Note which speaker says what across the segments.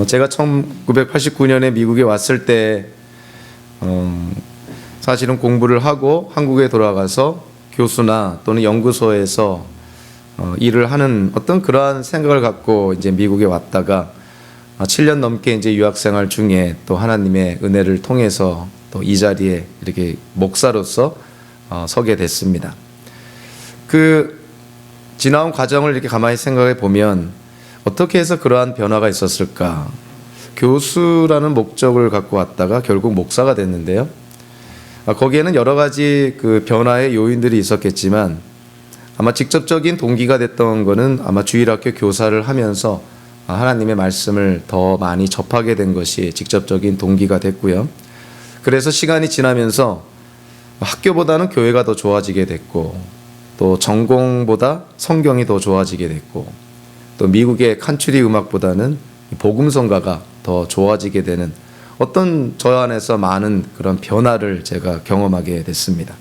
Speaker 1: 제가 1989년에 미국에 왔을 때 사실은 공부를 하고 한국에 돌아가서 교수나 또는 연구소에서 일을 하는 어떤 그러한 생각을 갖고 이제 미국에 왔다가 7년 넘게 이제 유학생활 중에 또 하나님의 은혜를 통해서 또 이 자리에 이렇게 목사로서 서게 됐습니다. 그 지나온 과정을 이렇게 가만히 생각해 보면 어떻게 해서 그러한 변화가 있었을까? 교수라는 목적을 갖고 왔다가 결국 목사가 됐는데요. 거기에는 여러 가지 그 변화의 요인들이 있었겠지만 아마 직접적인 동기가 됐던 거는 아마 주일학교 교사를 하면서 하나님의 말씀을 더 많이 접하게 된 것이 직접적인 동기가 됐고요. 그래서 시간이 지나면서 학교보다는 교회가 더 좋아지게 됐고 또 전공보다 성경이 더 좋아지게 됐고 또 미국의 칸츄리 음악보다는 복음성가가 더 좋아지게 되는 어떤 저 안에서 많은 그런 변화를 제가 경험하게 됐습니다.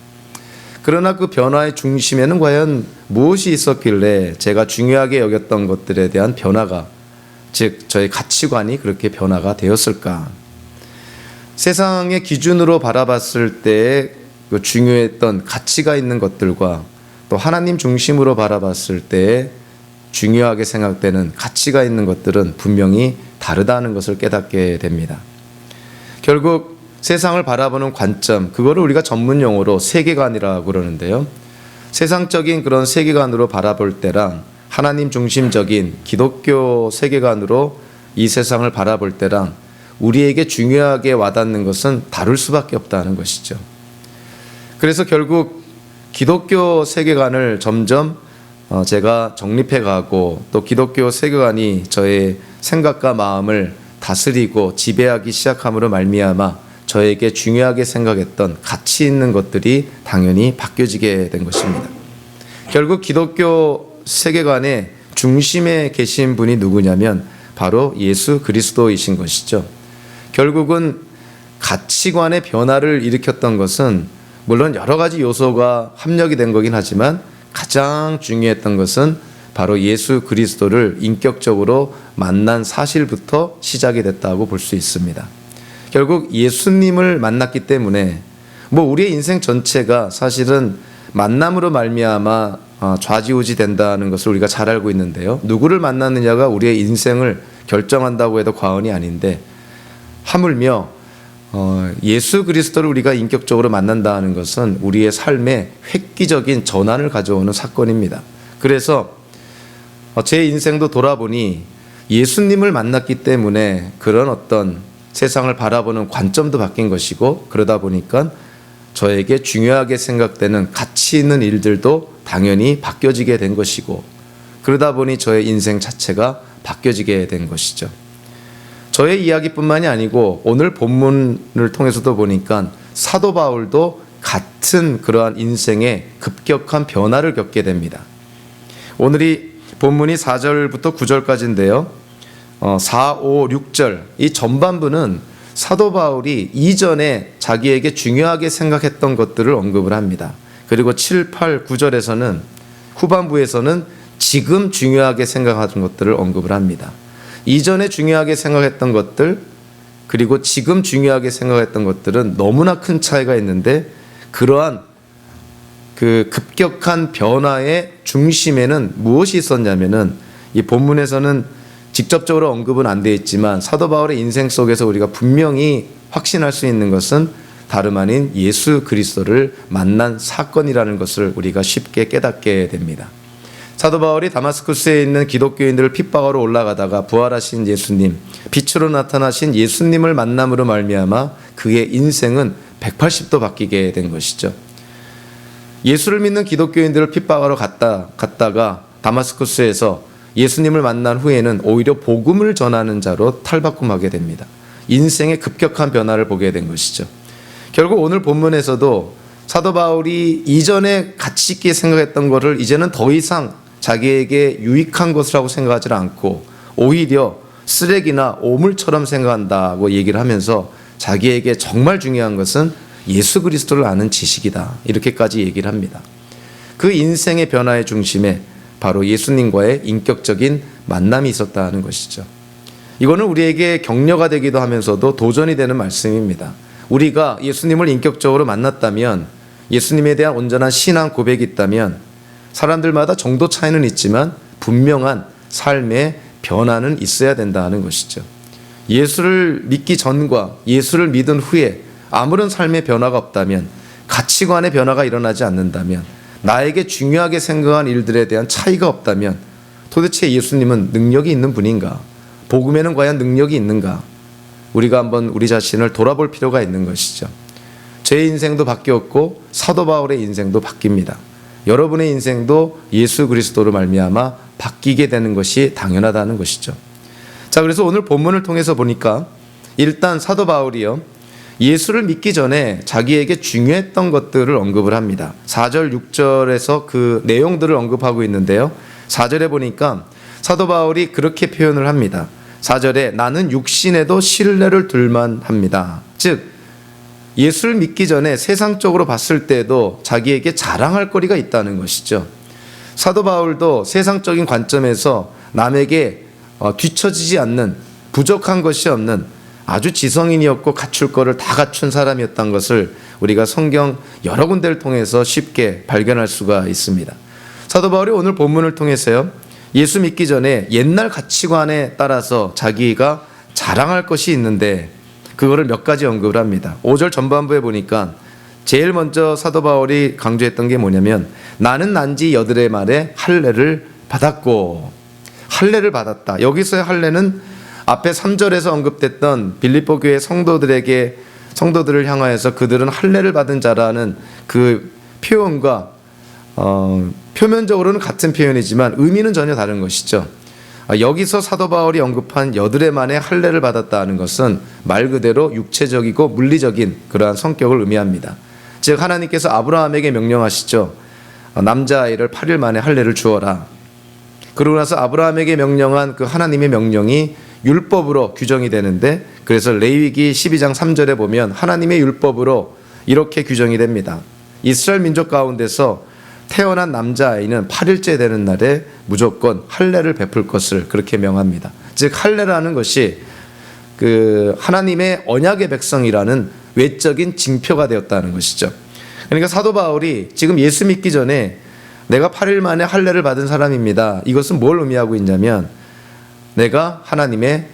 Speaker 1: 그러나 그 변화의 중심에는 과연 무엇이 있었길래 제가 중요하게 여겼던 것들에 대한 변화가, 즉 저의 가치관이 그렇게 변화가 되었을까? 세상의 기준으로 바라봤을 때 그 중요했던 가치가 있는 것들과 또 하나님 중심으로 바라봤을 때 중요하게 생각되는 가치가 있는 것들은 분명히 다르다는 것을 깨닫게 됩니다. 결국 세상을 바라보는 관점, 그거를 우리가 전문 용어로 세계관이라고 그러는데요. 세상적인 그런 세계관으로 바라볼 때랑 하나님 중심적인 기독교 세계관으로 이 세상을 바라볼 때랑 우리에게 중요하게 와닿는 것은 다를 수밖에 없다는 것이죠. 그래서 결국 기독교 세계관을 점점 제가 정립해 가고 또 기독교 세계관이 저의 생각과 마음을 다스리고 지배하기 시작함으로 말미암아 저에게 중요하게 생각했던 가치 있는 것들이 당연히 바뀌어지게 된 것입니다. 결국 기독교 세계관의 중심에 계신 분이 누구냐면 바로 예수 그리스도이신 것이죠. 결국은 가치관의 변화를 일으켰던 것은 물론 여러 가지 요소가 합력이 된 거긴 하지만 가장 중요했던 것은 바로 예수 그리스도를 인격적으로 만난 사실부터 시작이 됐다고 볼 수 있습니다. 결국 예수님을 만났기 때문에 우리의 인생 전체가 사실은 만남으로 말미암아 좌지우지 된다는 것을 우리가 잘 알고 있는데요. 누구를 만났느냐가 우리의 인생을 결정한다고 해도 과언이 아닌데 하물며 예수 그리스도를 우리가 인격적으로 만난다는 것은 우리의 삶에 획기적인 전환을 가져오는 사건입니다. 그래서 제 인생도 돌아보니 예수님을 만났기 때문에 그런 어떤 세상을 바라보는 관점도 바뀐 것이고 그러다 보니까 저에게 중요하게 생각되는 가치 있는 일들도 당연히 바뀌어지게 된 것이고 그러다 보니 저의 인생 자체가 바뀌어지게 된 것이죠. 저의 이야기뿐만이 아니고 오늘 본문을 통해서도 보니까 사도 바울도 같은 그러한 인생의 급격한 변화를 겪게 됩니다. 오늘이 본문이 4절부터 9절까지인데요. 4, 5, 6절 이 전반부는 사도 바울이 이전에 자기에게 중요하게 생각했던 것들을 언급을 합니다. 그리고 7, 8, 9절에서는 후반부에서는 지금 중요하게 생각하는 것들을 언급을 합니다. 이전에 중요하게 생각했던 것들 그리고 지금 중요하게 생각했던 것들은 너무나 큰 차이가 있는데 그러한 그 급격한 변화의 중심에는 무엇이 있었냐면은 이 본문에서는 직접적으로 언급은 안 되어 있지만 사도 바울의 인생 속에서 우리가 분명히 확신할 수 있는 것은 다름 아닌 예수 그리스도를 만난 사건이라는 것을 우리가 쉽게 깨닫게 됩니다. 사도 바울이 다마스쿠스에 있는 기독교인들을 핍박하러 올라가다가 부활하신 예수님, 빛으로 나타나신 예수님을 만남으로 말미암아 그의 인생은 180도 바뀌게 된 것이죠. 예수를 믿는 기독교인들을 핍박하러 갔다가 다마스쿠스에서 예수님을 만난 후에는 오히려 복음을 전하는 자로 탈바꿈하게 됩니다. 인생의 급격한 변화를 보게 된 것이죠. 결국 오늘 본문에서도 사도 바울이 이전에 가치 있게 생각했던 것을 이제는 더 이상 자기에게 유익한 것이라고 생각하지 않고 오히려 쓰레기나 오물처럼 생각한다고 얘기를 하면서 자기에게 정말 중요한 것은 예수 그리스도를 아는 지식이다 이렇게까지 얘기를 합니다. 그 인생의 변화의 중심에 바로 예수님과의 인격적인 만남이 있었다는 것이죠. 이거는 우리에게 격려가 되기도 하면서도 도전이 되는 말씀입니다. 우리가 예수님을 인격적으로 만났다면, 예수님에 대한 온전한 신앙 고백이 있다면 사람들마다 정도 차이는 있지만 분명한 삶의 변화는 있어야 된다는 것이죠. 예수를 믿기 전과 예수를 믿은 후에 아무런 삶의 변화가 없다면, 가치관의 변화가 일어나지 않는다면, 나에게 중요하게 생각한 일들에 대한 차이가 없다면 도대체 예수님은 능력이 있는 분인가? 복음에는 과연 능력이 있는가? 우리가 한번 우리 자신을 돌아볼 필요가 있는 것이죠. 제 인생도 바뀌었고 사도 바울의 인생도 바뀝니다. 여러분의 인생도 예수 그리스도로 말미암아 바뀌게 되는 것이 당연하다는 것이죠. 자, 그래서 오늘 본문을 통해서 보니까 일단 사도 바울이요, 예수를 믿기 전에 자기에게 중요했던 것들을 언급을 합니다. 4절 6절에서 그 내용들을 언급하고 있는데요, 4절에 보니까 사도 바울이 그렇게 표현을 합니다. 4절에 나는 육신에도 신뢰를 둘만 합니다. 즉 예수를 믿기 전에 세상적으로 봤을 때도 자기에게 자랑할 거리가 있다는 것이죠. 사도 바울도 세상적인 관점에서 남에게 뒤처지지 않는, 부족한 것이 없는 아주 지성인이었고 갖출 거를 다 갖춘 사람이었던 것을 우리가 성경 여러 군데를 통해서 쉽게 발견할 수가 있습니다. 사도 바울이 오늘 본문을 통해서요, 예수 믿기 전에 옛날 가치관에 따라서 자기가 자랑할 것이 있는데 그거를 몇 가지 언급을 합니다. 5절 전반부에 보니까 제일 먼저 사도 바울이 강조했던 게 뭐냐면, 나는 난지 여드레 말에 할례를 받았고, 할례를 받았다. 여기서의 할례는 앞에 3절에서 언급됐던 빌립보 교회 성도들을 향하여서 그들은 할례를 받은 자라는 그 표현과 표면적으로는 같은 표현이지만 의미는 전혀 다른 것이죠. 여기서 사도 바울이 언급한 여드레 만에 할례를 받았다는 것은 말 그대로 육체적이고 물리적인 그러한 성격을 의미합니다. 즉 하나님께서 아브라함에게 명령하시죠. 남자아이를 8일 만에 할례를 주어라. 그러고 나서 아브라함에게 명령한 그 하나님의 명령이 율법으로 규정이 되는데, 그래서 레위기 12장 3절에 보면 하나님의 율법으로 이렇게 규정이 됩니다. 이스라엘 민족 가운데서 태어난 남자아이는 8일째 되는 날에 무조건 할례를 베풀 것을 그렇게 명합니다. 즉 할례라는 것이 그 하나님의 언약의 백성이라는 외적인 징표가 되었다는 것이죠. 그러니까 사도 바울이 지금 예수 믿기 전에 내가 8일 만에 할례를 받은 사람입니다. 이것은 뭘 의미하고 있냐면 내가 하나님의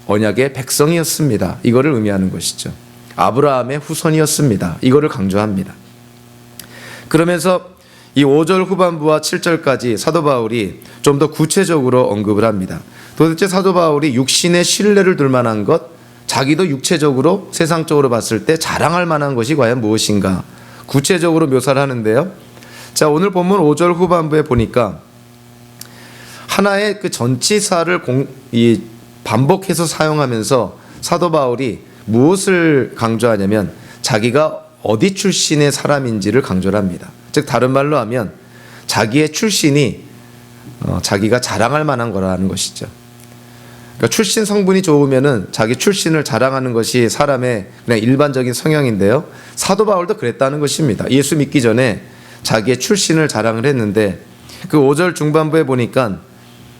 Speaker 1: 언약의 백성이었습니다. 이거를 의미하는 것이죠. 아브라함의 후손이었습니다. 이거를 강조합니다. 그러면서 이 5절 후반부와 7절까지 사도 바울이 좀 더 구체적으로 언급을 합니다. 도대체 사도 바울이 육신의 신뢰를 둘 만한 것, 자기도 육체적으로 세상적으로 봤을 때 자랑할 만한 것이 과연 무엇인가 구체적으로 묘사를 하는데요. 자, 오늘 본문 5절 후반부에 보니까 하나의 그 전치사를 반복해서 사용하면서 사도 바울이 무엇을 강조하냐면 자기가 어디 출신의 사람인지를 강조를 합니다. 즉 다른 말로 하면 자기의 출신이 자기가 자랑할 만한 거라는 것이죠. 그러니까 출신 성분이 좋으면은 자기 출신을 자랑하는 것이 사람의 그냥 일반적인 성향인데요. 사도 바울도 그랬다는 것입니다. 예수 믿기 전에 자기의 출신을 자랑을 했는데 그 5절 중반부에 보니까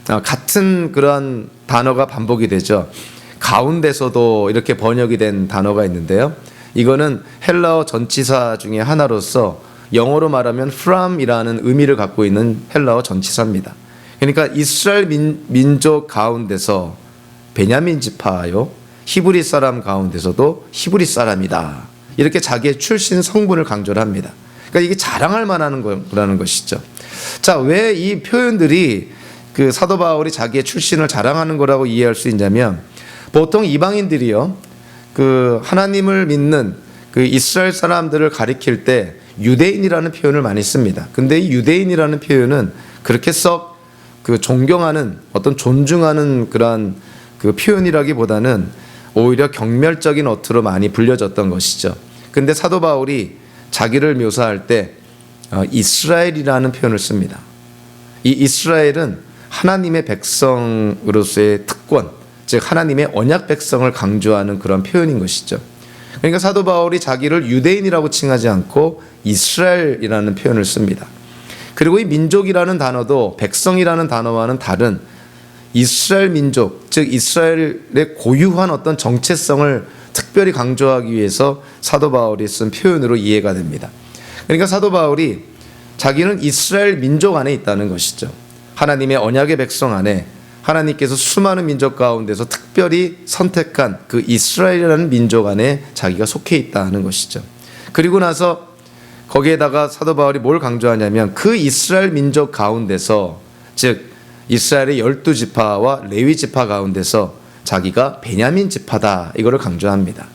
Speaker 1: 같은 그러한 단어가 반복이 되죠. 가운데서도 이렇게 번역이 된 단어가 있는데요. 이거는 헬라어 전치사 중에 하나로서 영어로 말하면 from이라는 의미를 갖고 있는 헬라어 전치사입니다. 그러니까 이스라엘 민족 가운데서 베냐민 지파요, 히브리 사람 가운데서도 히브리 사람이다. 이렇게 자기의 출신 성분을 강조를 합니다. 그러니까 이게 자랑할 만한 거라는 것이죠. 자, 왜 이 표현들이 그 사도 바울이 자기의 출신을 자랑하는 거라고 이해할 수 있냐면, 보통 이방인들이요, 그 하나님을 믿는 그 이스라엘 사람들을 가리킬 때 유대인이라는 표현을 많이 씁니다. 근데 이 유대인이라는 표현은 그렇게 썩 그 존경하는, 어떤 존중하는 그러한 그 표현이라기보다는 오히려 경멸적인 어투로 많이 불려졌던 것이죠. 근데 사도 바울이 자기를 묘사할 때 이스라엘이라는 표현을 씁니다. 이 이스라엘은 하나님의 백성으로서의 특권, 즉 하나님의 언약 백성을 강조하는 그런 표현인 것이죠. 그러니까 사도 바울이 자기를 유대인이라고 칭하지 않고 이스라엘이라는 표현을 씁니다. 그리고 이 민족이라는 단어도 백성이라는 단어와는 다른 이스라엘 민족, 즉 이스라엘의 고유한 어떤 정체성을 특별히 강조하기 위해서 사도 바울이 쓴 표현으로 이해가 됩니다. 그러니까 사도 바울이 자기는 이스라엘 민족 안에 있다는 것이죠. 하나님의 언약의 백성 안에 하나님께서 수많은 민족 가운데서 특별히 선택한 그 이스라엘이라는 민족 안에 자기가 속해 있다는 것이죠. 그리고 나서 거기에다가 사도 바울이 뭘 강조하냐면 그 이스라엘 민족 가운데서, 즉 이스라엘의 12지파와 레위 지파 가운데서 자기가 베냐민 지파다, 이거를 강조합니다.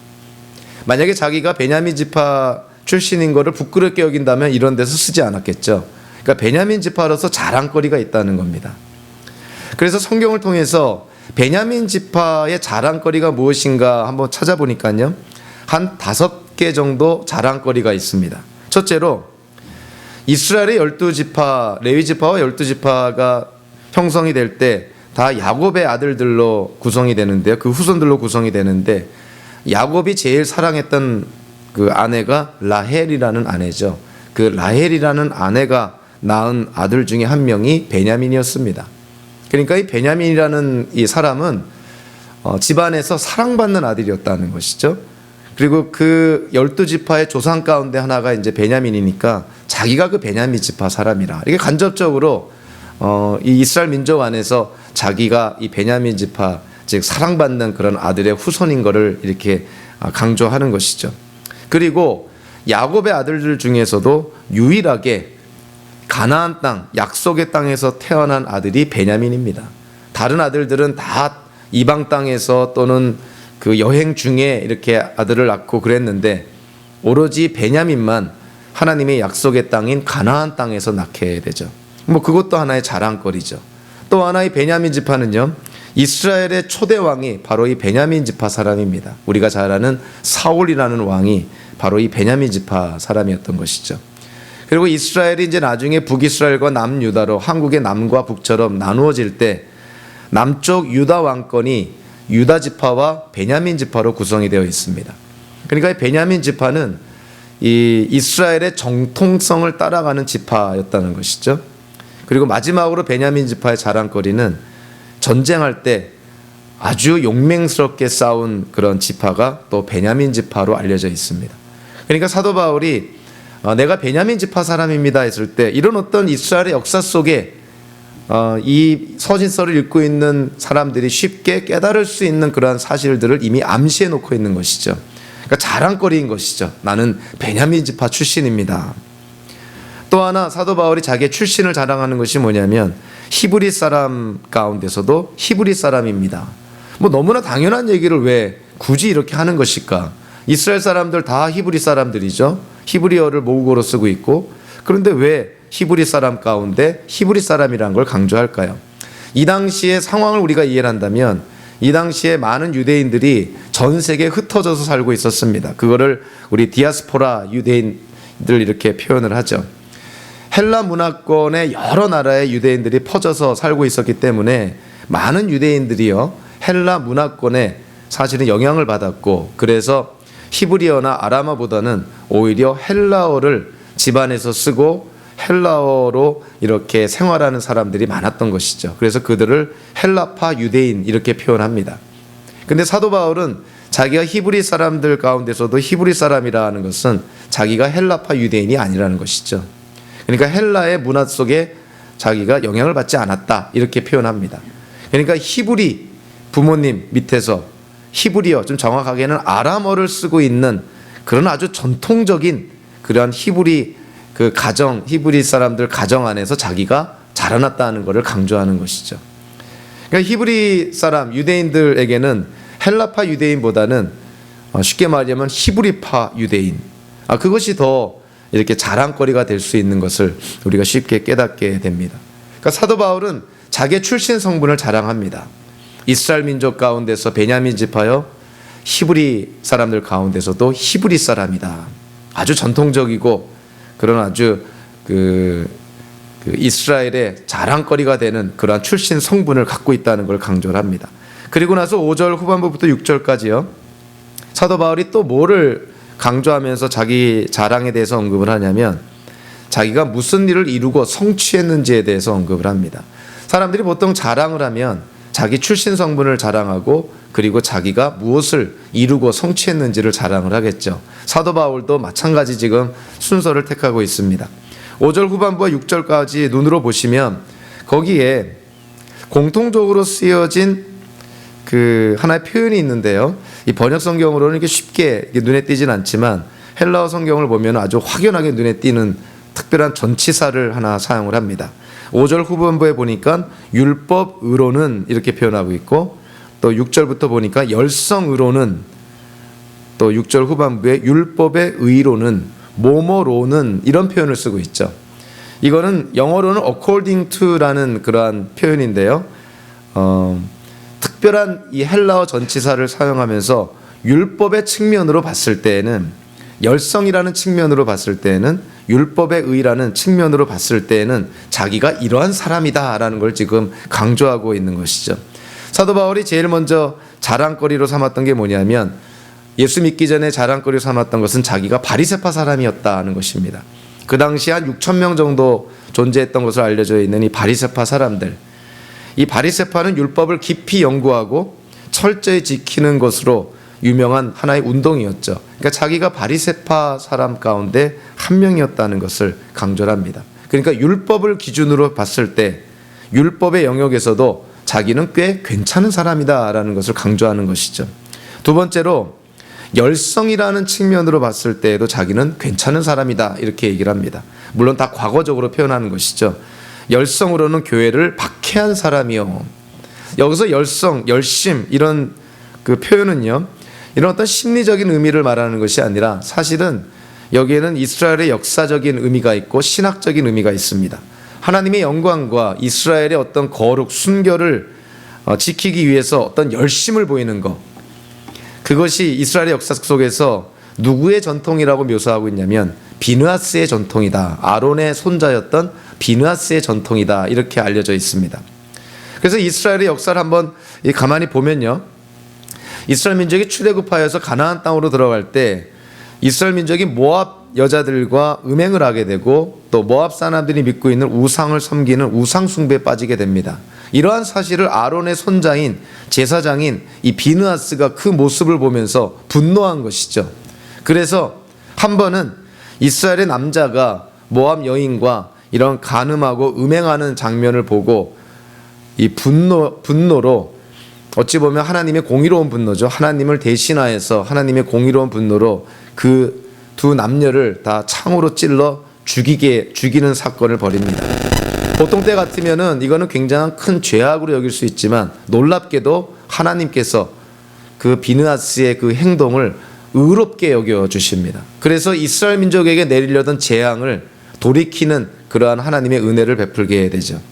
Speaker 1: 만약에 자기가 베냐민 지파 출신인 거를 부끄럽게 여긴다면 이런 데서 쓰지 않았겠죠. 그러니까 베냐민 지파로서 자랑거리가 있다는 겁니다. 그래서 성경을 통해서 베냐민 지파의 자랑거리가 무엇인가 한번 찾아보니까요, 한 5개 정도 자랑거리가 있습니다. 첫째로 이스라엘의 12지파, 레위 지파와 12지파가 형성이 될 때 다 야곱의 아들들로 구성이 되는데요. 그 후손들로 구성이 되는데, 야곱이 제일 사랑했던 그 아내가 라헬이라는 아내죠. 그 라헬이라는 아내가 낳은 아들 중에 한 명이 베냐민이었습니다. 그러니까 이 베냐민이라는 이 사람은 집안에서 사랑받는 아들이었다는 것이죠. 그리고 그 12지파의 조상 가운데 하나가 이제 베냐민이니까 자기가 그 베냐민 지파 사람이라, 이게 간접적으로 이 이스라엘 민족 안에서 자기가 이 베냐민 지파, 즉 사랑받는 그런 아들의 후손인 것을 이렇게 강조하는 것이죠. 그리고 야곱의 아들들 중에서도 유일하게 가나안 땅, 약속의 땅에서 태어난 아들이 베냐민입니다. 다른 아들들은 다 이방 땅에서 또는 그 여행 중에 이렇게 아들을 낳고 그랬는데, 오로지 베냐민만 하나님의 약속의 땅인 가나안 땅에서 낳게 되죠. 뭐 그것도 하나의 자랑거리죠. 또 하나의 베냐민 지파는요, 이스라엘의 초대 왕이 바로 이 베냐민 지파 사람입니다. 우리가 잘 아는 사울이라는 왕이 바로 이 베냐민 지파 사람이었던 것이죠. 그리고 이스라엘이 이제 나중에 북이스라엘과 남유다로 한국의 남과 북처럼 나누어질 때 남쪽 유다 왕권이 유다 지파와 베냐민 지파로 구성이 되어 있습니다. 그러니까 이 베냐민 지파는 이 이스라엘의 정통성을 따라가는 지파였다는 것이죠. 그리고 마지막으로 베냐민 지파의 자랑거리는 전쟁할 때 아주 용맹스럽게 싸운 그런 지파가 또 베냐민 지파로 알려져 있습니다. 그러니까 사도 바울이 내가 베냐민 지파 사람입니다 했을 때, 이런 어떤 이스라엘의 역사 속에 이 서신서를 읽고 있는 사람들이 쉽게 깨달을 수 있는 그러한 사실들을 이미 암시해 놓고 있는 것이죠. 그러니까 자랑거리인 것이죠. 나는 베냐민 지파 출신입니다. 또 하나 사도 바울이 자기의 출신을 자랑하는 것이 뭐냐면 히브리 사람 가운데서도 히브리 사람입니다. 뭐 너무나 당연한 얘기를 왜 굳이 이렇게 하는 것일까? 이스라엘 사람들 다 히브리 사람들이죠. 히브리어를 모국어로 쓰고 있고, 그런데 왜 히브리 사람 가운데 히브리 사람이라는 걸 강조할까요? 이 당시의 상황을 우리가 이해를 한다면, 이 당시에 많은 유대인들이 전 세계에 흩어져서 살고 있었습니다. 그거를 우리 디아스포라 유대인들 이렇게 표현을 하죠. 헬라 문화권의 여러 나라의 유대인들이 퍼져서 살고 있었기 때문에 많은 유대인들이요, 헬라 문화권에 사실은 영향을 받았고, 그래서 히브리어나 아람어보다는 오히려 헬라어를 집안에서 쓰고 헬라어로 이렇게 생활하는 사람들이 많았던 것이죠. 그래서 그들을 헬라파 유대인 이렇게 표현합니다. 근데 사도 바울은 자기가 히브리 사람들 가운데서도 히브리 사람이라는 것은 자기가 헬라파 유대인이 아니라는 것이죠. 그러니까 헬라의 문화 속에 자기가 영향을 받지 않았다 이렇게 표현합니다. 그러니까 히브리 부모님 밑에서 히브리어, 좀 정확하게는 아람어를 쓰고 있는 그런 아주 전통적인 그러한 히브리 그 가정, 히브리 사람들 가정 안에서 자기가 자라났다는 것을 강조하는 것이죠. 그러니까 히브리 사람 유대인들에게는 헬라파 유대인보다는 쉽게 말하면 히브리파 유대인, 그것이 더 이렇게 자랑거리가 될 수 있는 것을 우리가 쉽게 깨닫게 됩니다. 그러니까 사도 바울은 자기의 출신 성분을 자랑합니다. 이스라엘 민족 가운데서 베냐민 지파여, 히브리 사람들 가운데서도 히브리 사람이다. 아주 전통적이고 그런 아주 그 이스라엘의 자랑거리가 되는 그러한 출신 성분을 갖고 있다는 걸 강조를 합니다. 그리고 나서 5절 후반부부터 6절까지요. 사도 바울이 또 뭐를 강조하면서 자기 자랑에 대해서 언급을 하냐면, 자기가 무슨 일을 이루고 성취했는지에 대해서 언급을 합니다. 사람들이 보통 자랑을 하면 자기 출신 성분을 자랑하고 그리고 자기가 무엇을 이루고 성취했는지를 자랑을 하겠죠. 사도 바울도 마찬가지 지금 순서를 택하고 있습니다. 5절 후반부와 6절까지 눈으로 보시면 거기에 공통적으로 쓰여진 그 하나의 표현이 있는데요. 이 번역 성경으로는 이렇게 쉽게 눈에 띄진 않지만 헬라어 성경을 보면 아주 확연하게 눈에 띄는 특별한 전치사를 하나 사용을 합니다. 5절 후반부에 보니까 율법으로는 이렇게 표현하고 있고 또 6절부터 보니까 열성으로는 또 6절 후반부에 율법의 의로는 뭐뭐로는 이런 표현을 쓰고 있죠. 이거는 영어로는 according to라는 그러한 표현인데요. 특별한 이 헬라어 전치사를 사용하면서 율법의 측면으로 봤을 때에는 열성이라는 측면으로 봤을 때에는 율법의 의라는 측면으로 봤을 때에는 자기가 이러한 사람이다라는 걸 지금 강조하고 있는 것이죠. 사도 바울이 제일 먼저 자랑거리로 삼았던 게 뭐냐면 예수 믿기 전에 자랑거리로 삼았던 것은 자기가 바리새파 사람이었다는 것입니다. 그 당시 한 6천 명 정도 존재했던 것으로 알려져 있는 이 바리새파 사람들, 이 바리새파는 율법을 깊이 연구하고 철저히 지키는 것으로 유명한 하나의 운동이었죠. 그러니까 자기가 바리새파 사람 가운데 한 명이었다는 것을 강조를 합니다. 그러니까 율법을 기준으로 봤을 때 율법의 영역에서도 자기는 꽤 괜찮은 사람이다라는 것을 강조하는 것이죠. 두 번째로 열성이라는 측면으로 봤을 때에도 자기는 괜찮은 사람이다 이렇게 얘기를 합니다. 물론 다 과거적으로 표현하는 것이죠. 열성으로는 교회를 박해한 사람이요. 여기서 열성, 열심 이런 그 표현은요, 이런 어떤 심리적인 의미를 말하는 것이 아니라 사실은 여기에는 이스라엘의 역사적인 의미가 있고 신학적인 의미가 있습니다. 하나님의 영광과 이스라엘의 어떤 거룩, 순결을 지키기 위해서 어떤 열심을 보이는 것, 그것이 이스라엘의 역사 속에서 누구의 전통이라고 묘사하고 있냐면 비느하스의 전통이다. 아론의 손자였던 비느하스의 전통이다. 이렇게 알려져 있습니다. 그래서 이스라엘의 역사를 한번 가만히 보면요, 이스라엘 민족이 출애굽하여서 가나안 땅으로 들어갈 때 이스라엘 민족이 모압 여자들과 음행을 하게 되고 또 모압 사람들이 믿고 있는 우상을 섬기는 우상 숭배에 빠지게 됩니다. 이러한 사실을 아론의 손자인 제사장인 이 비느하스가 그 모습을 보면서 분노한 것이죠. 그래서 한 번은 이스라엘의 남자가 모압 여인과 이런 간음하고 음행하는 장면을 보고 이 분노로 어찌 보면 하나님의 공의로운 분노죠. 하나님을 대신하여서 하나님의 공의로운 분노로 그 두 남녀를 다 창으로 찔러 죽이는 사건을 벌입니다. 보통 때 같으면은 이거는 굉장한 큰 죄악으로 여길 수 있지만 놀랍게도 하나님께서 그 비느하스의 그 행동을 의롭게 여겨 주십니다. 그래서 이스라엘 민족에게 내리려던 재앙을 돌이키는 그러한 하나님의 은혜를 베풀게 되죠.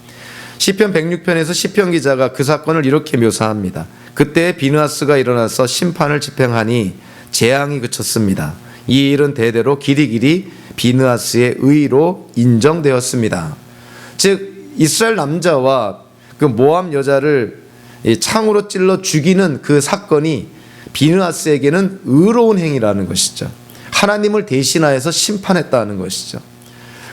Speaker 1: 시편 106편에서 시편 기자가 그 사건을 이렇게 묘사합니다. 그때 비느하스가 일어나서 심판을 집행하니 재앙이 그쳤습니다. 이 일은 대대로 길이길이 비느하스의 의로 인정되었습니다. 즉 이스라엘 남자와 그 모압 여자를 창으로 찔러 죽이는 그 사건이 비느하스에게는 의로운 행위라는 것이죠. 하나님을 대신하여서 심판했다는 것이죠.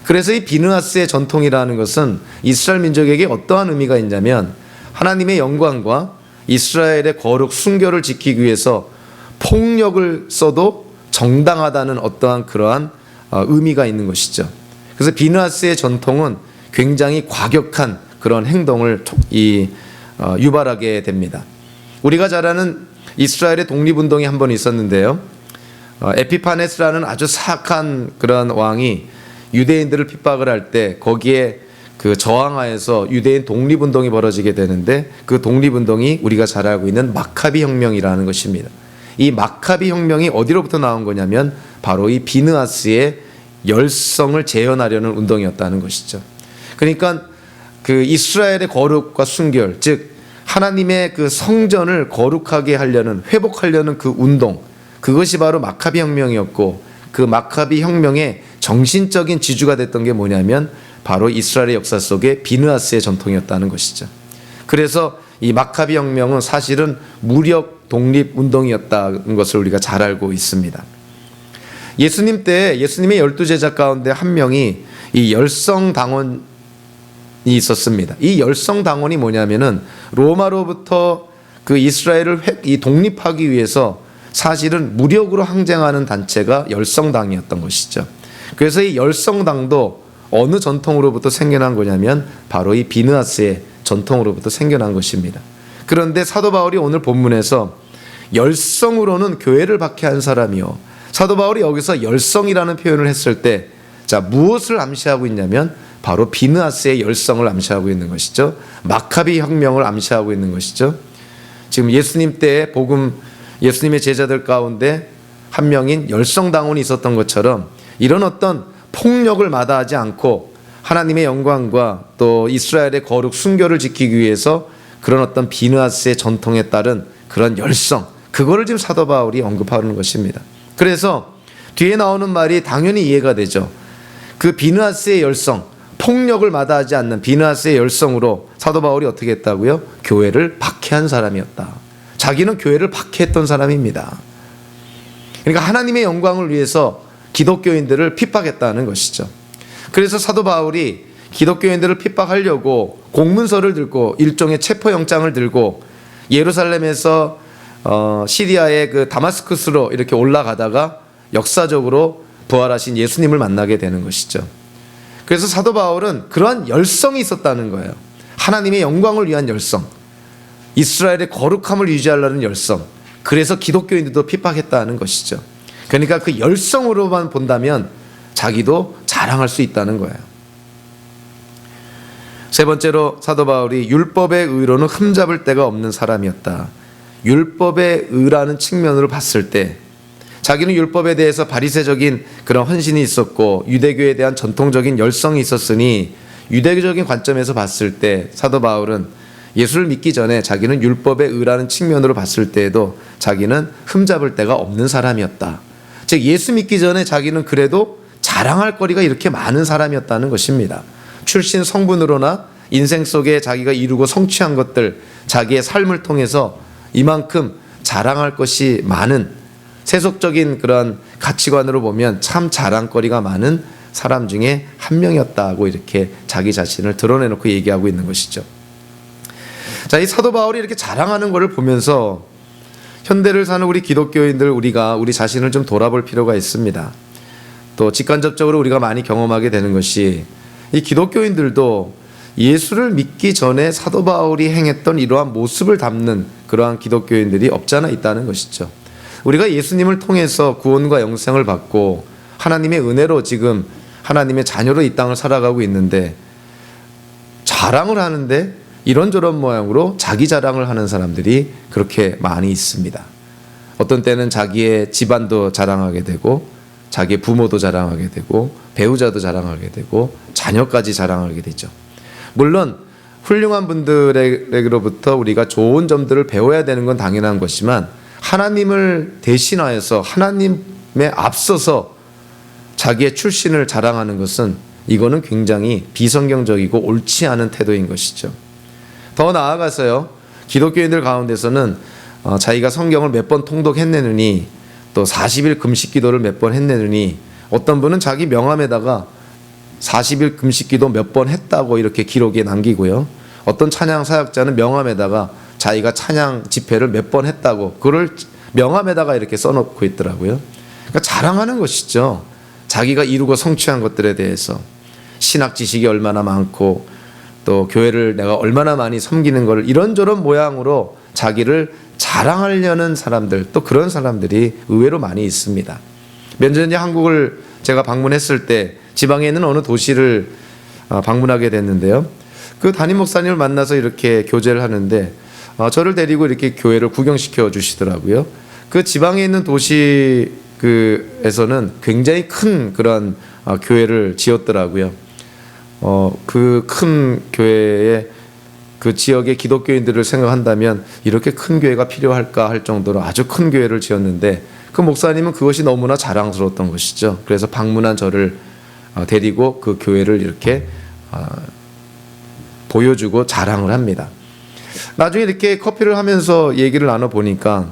Speaker 1: 그래서 이 비느하스의 전통이라는 것은 이스라엘 민족에게 어떠한 의미가 있냐면 하나님의 영광과 이스라엘의 거룩 순결을 지키기 위해서 폭력을 써도 정당하다는 어떠한 그러한 의미가 있는 것이죠. 그래서 비느하스의 전통은 굉장히 과격한 그런 행동을 유발하게 됩니다. 우리가 잘 아는 이스라엘의 독립운동이 한 번 있었는데요. 에피파네스라는 아주 사악한 그런 왕이 유대인들을 핍박을 할 때 거기에 그 저항하여서 유대인 독립운동이 벌어지게 되는데 그 독립운동이 우리가 잘 알고 있는 마카비 혁명이라는 것입니다. 이 마카비 혁명이 어디로부터 나온 거냐면 바로 이 비느하스의 열성을 재현하려는 운동이었다는 것이죠. 그러니까 그 이스라엘의 거룩과 순결, 즉 하나님의 그 성전을 거룩하게 하려는, 회복하려는 그 운동, 그것이 바로 마카비 혁명이었고 그 마카비 혁명의 정신적인 지주가 됐던 게 뭐냐면 바로 이스라엘의 역사 속에 비느하스의 전통이었다는 것이죠. 그래서 이 마카비 혁명은 사실은 무력 독립 운동이었다는 것을 우리가 잘 알고 있습니다. 예수님 때 예수님의 12제자 가운데 한 명이 이 열성 당원 있었습니다. 이 열성당원이 뭐냐면은 로마로부터 그 이스라엘을 독립하기 위해서 사실은 무력으로 항쟁하는 단체가 열성당이었던 것이죠. 그래서 이 열성당도 어느 전통으로부터 생겨난 거냐면 바로 이 비느하스의 전통으로부터 생겨난 것입니다. 그런데 사도 바울이 오늘 본문에서 열성으로는 교회를 박해한 사람이요. 사도 바울이 여기서 열성이라는 표현을 했을 때, 자, 무엇을 암시하고 있냐면 바로 비느하스의 열성을 암시하고 있는 것이죠. 마카비 혁명을 암시하고 있는 것이죠. 지금 예수님 때 예수님의 제자들 가운데 한 명인 열성당원이 있었던 것처럼 이런 어떤 폭력을 마다하지 않고 하나님의 영광과 또 이스라엘의 거룩 순교를 지키기 위해서 그런 어떤 비느하스의 전통에 따른 그런 열성, 그거를 지금 사도 바울이 언급하는 것입니다. 그래서 뒤에 나오는 말이 당연히 이해가 되죠. 그 비느하스의 열성, 폭력을 마다하지 않는 비느하스의 열성으로 사도 바울이 어떻게 했다고요? 교회를 박해한 사람이었다. 자기는 교회를 박해했던 사람입니다. 그러니까 하나님의 영광을 위해서 기독교인들을 핍박했다는 것이죠. 그래서 사도 바울이 기독교인들을 핍박하려고 공문서를 들고 일종의 체포영장을 들고 예루살렘에서 시리아의 그 다마스쿠스로 이렇게 올라가다가 역사적으로 부활하신 예수님을 만나게 되는 것이죠. 그래서 사도 바울은 그러한 열성이 있었다는 거예요. 하나님의 영광을 위한 열성, 이스라엘의 거룩함을 유지하려는 열성, 그래서 기독교인들도 핍박했다는 것이죠. 그러니까 그 열성으로만 본다면 자기도 자랑할 수 있다는 거예요. 세 번째로 사도 바울이 율법의 의로는 흠잡을 데가 없는 사람이었다. 율법의 의라는 측면으로 봤을 때 자기는 율법에 대해서 바리새적인 그런 헌신이 있었고 유대교에 대한 전통적인 열성이 있었으니 유대교적인 관점에서 봤을 때 사도 바울은 예수를 믿기 전에 자기는 율법의 의라는 측면으로 봤을 때에도 자기는 흠잡을 데가 없는 사람이었다. 즉 예수 믿기 전에 자기는 그래도 자랑할 거리가 이렇게 많은 사람이었다는 것입니다. 출신 성분으로나 인생 속에 자기가 이루고 성취한 것들, 자기의 삶을 통해서 이만큼 자랑할 것이 많은, 세속적인 그런 가치관으로 보면 참 자랑거리가 많은 사람 중에 한 명이었다고 이렇게 자기 자신을 드러내놓고 얘기하고 있는 것이죠. 자, 이 사도 바울이 이렇게 자랑하는 것을 보면서 현대를 사는 우리 기독교인들, 우리가 우리 자신을 좀 돌아볼 필요가 있습니다. 또 직간접적으로 우리가 많이 경험하게 되는 것이 이 기독교인들도 예수를 믿기 전에 사도 바울이 행했던 이러한 모습을 담는 그러한 기독교인들이 없지 않아 있다는 것이죠. 우리가 예수님을 통해서 구원과 영생을 받고 하나님의 은혜로 지금 하나님의 자녀로 이 땅을 살아가고 있는데 자랑을 하는데 이런저런 모양으로 자기 자랑을 하는 사람들이 그렇게 많이 있습니다. 어떤 때는 자기의 집안도 자랑하게 되고 자기의 부모도 자랑하게 되고 배우자도 자랑하게 되고 자녀까지 자랑하게 되죠. 물론 훌륭한 분들에게로부터 우리가 좋은 점들을 배워야 되는 건 당연한 것이지만 하나님을 대신하여서 하나님에 앞서서 자기의 출신을 자랑하는 것은 이거는 굉장히 비성경적이고 옳지 않은 태도인 것이죠. 더 나아가서요, 기독교인들 가운데서는 자기가 성경을 몇 번 통독했느니 또 40일 금식 기도를 몇 번 했느니 어떤 분은 자기 명함에다가 40일 금식 기도 몇 번 했다고 이렇게 기록에 남기고요. 어떤 찬양 사역자는 명함에다가 자기가 찬양 집회를 몇 번 했다고 그걸 명함에다가 이렇게 써놓고 있더라고요. 그러니까 자랑하는 것이죠. 자기가 이루고 성취한 것들에 대해서 신학 지식이 얼마나 많고 또 교회를 내가 얼마나 많이 섬기는 걸 이런저런 모양으로 자기를 자랑하려는 사람들, 또 그런 사람들이 의외로 많이 있습니다. 몇 년 전에 한국을 제가 방문했을 때 지방에 있는 어느 도시를 방문하게 됐는데요. 그 담임 목사님을 만나서 이렇게 교제를 하는데 저를 데리고 이렇게 교회를 구경시켜 주시더라고요. 그 지방에 있는 도시 에서는 굉장히 큰 그런 교회를 지었더라고요. 그 큰 교회에 그 지역의 기독교인들을 생각한다면 이렇게 큰 교회가 필요할까 할 정도로 아주 큰 교회를 지었는데 그 목사님은 그것이 너무나 자랑스러웠던 것이죠. 그래서 방문한 저를 데리고 그 교회를 이렇게 보여주고 자랑을 합니다. 나중에 이렇게 커피를 하면서 얘기를 나눠보니까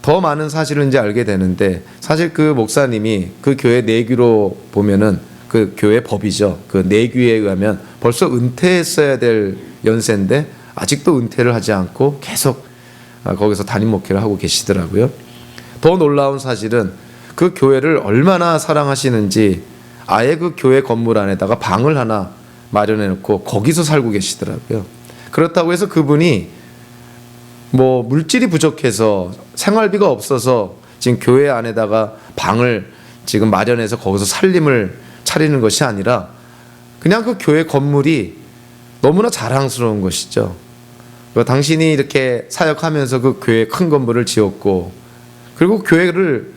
Speaker 1: 더 많은 사실을 이제 알게 되는데 사실 그 목사님이 그 교회 내규로 보면은 그 교회 법이죠. 그 내규에 의하면 벌써 은퇴했어야 될 연세인데 아직도 은퇴를 하지 않고 계속 거기서 담임 목회를 하고 계시더라고요. 더 놀라운 사실은 그 교회를 얼마나 사랑하시는지 아예 그 교회 건물 안에다가 방을 하나 마련해 놓고 거기서 살고 계시더라고요. 그렇다고 해서 그분이 뭐 물질이 부족해서 생활비가 없어서 지금 교회 안에다가 방을 지금 마련해서 거기서 살림을 차리는 것이 아니라 그냥 그 교회 건물이 너무나 자랑스러운 것이죠. 당신이 이렇게 사역하면서 그 교회 큰 건물을 지었고, 그리고 교회를